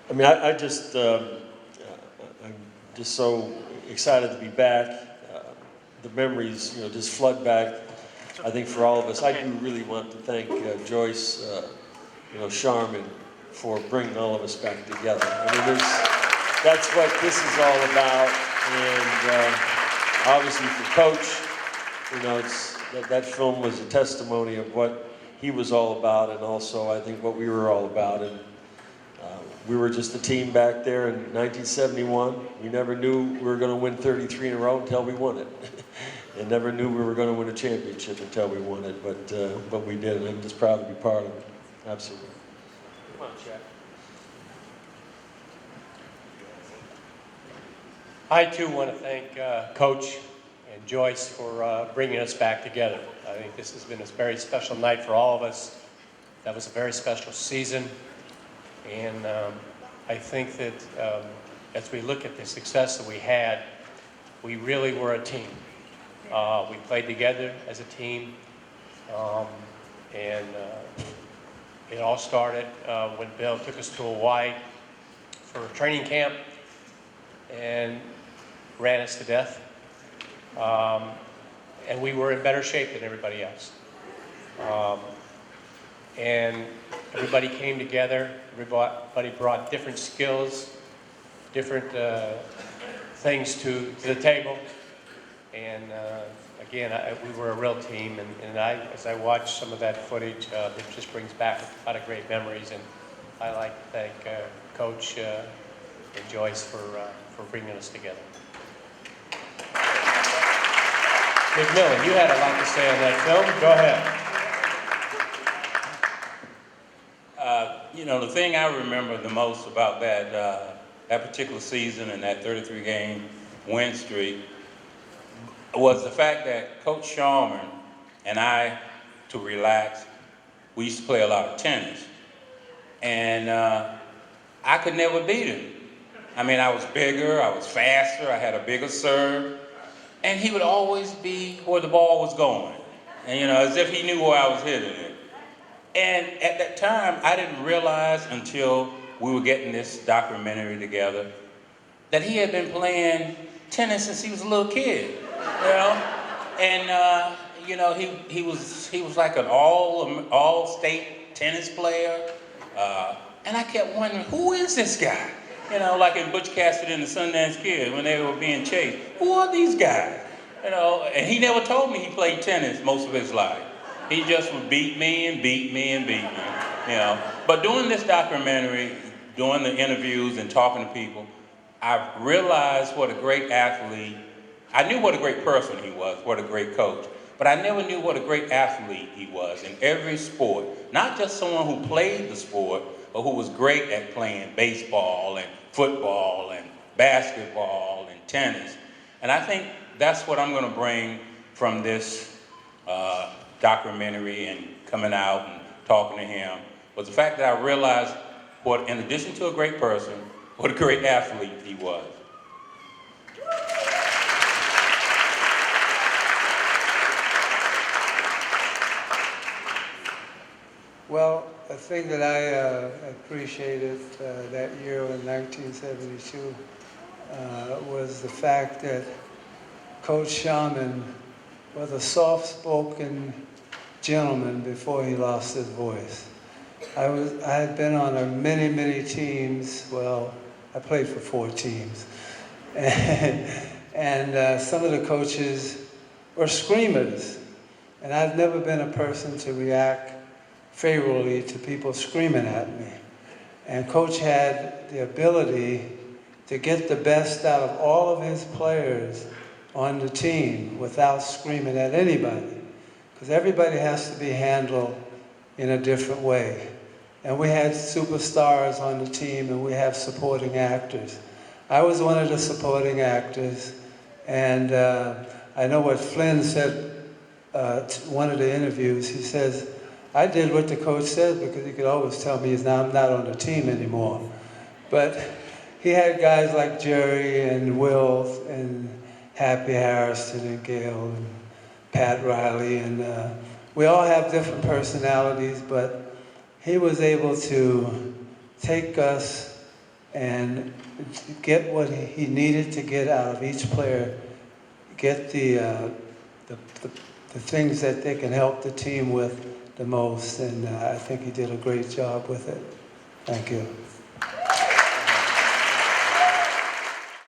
I mean, I'm just so excited to be back. The memories, just flood back. I think for all of us, I do really want to thank Joyce, Sharman, for bringing all of us back together. I mean, that's what this is all about, and obviously for Coach, that film was a testimony of what he was all about, and also I think what we were all about. And we were just a team back there in 1971. We never knew we were going to win 33 in a row until we won it. And never knew we were going to win a championship until we won it, but we did, and I'm just proud to be part of it. Absolutely. Come on, Jack. I too want to thank Coach and Joyce for bringing us back together. I think this has been a very special night for all of us. That was a very special season, and I think that as we look at the success that we had, we really were a team. We played together as a team, and it all started when Bill took us to Hawaii for a training camp and ran us to death. And we were in better shape than everybody else. And everybody came together, everybody brought different skills, different things to the table. And again, we were a real team, and as I watch some of that footage, it just brings back a lot of great memories. And I like to thank Coach and Joyce for bringing us together. McMillian, you had a lot to say on that film. Go ahead. The thing I remember the most about that particular season and that 33-game win streak was the fact that Coach Sharman and I, to relax, we used to play a lot of tennis. And I could never beat him. I mean, I was bigger, I was faster, I had a bigger serve, and he would always be where the ball was going. And as if he knew where I was hitting it. And at that time, I didn't realize until we were getting this documentary together that he had been playing tennis since he was a little kid. And he was like an all-state tennis player, and I kept wondering, who is this guy? Like in Butch Cassidy and the Sundance Kid when they were being chased. Who are these guys? And he never told me he played tennis most of his life. He just would beat me and beat me and beat me. But doing this documentary, doing the interviews and talking to people, I realized what a great athlete. I knew what a great person he was, what a great coach, but I never knew what a great athlete he was in every sport. Not just someone who played the sport, but who was great at playing baseball and football and basketball and tennis. And I think that's what I'm going to bring from this documentary and coming out and talking to him, was the fact that I realized what, in addition to a great person, what a great athlete he was. Well, the thing that I appreciated that year in 1972 was the fact that Coach Sharman was a soft-spoken gentleman before he lost his voice. I had been on many, many teams. Well, I played for 4 teams. And some of the coaches were screamers. And I've never been a person to react favorably to people screaming at me. And Coach had the ability to get the best out of all of his players on the team without screaming at anybody. Because everybody has to be handled in a different way. And we had superstars on the team, and we have supporting actors. I was one of the supporting actors, and I know what Flynn said one of the interviews. He says, I did what the coach said because he could always tell me I'm not on the team anymore. But he had guys like Jerry and Will and Happy Harrison and Gail and Pat Riley, and we all have different personalities, but he was able to take us and get what he needed to get out of each player, get the things that they can help the team with the most, and I think he did a great job with it. Thank you.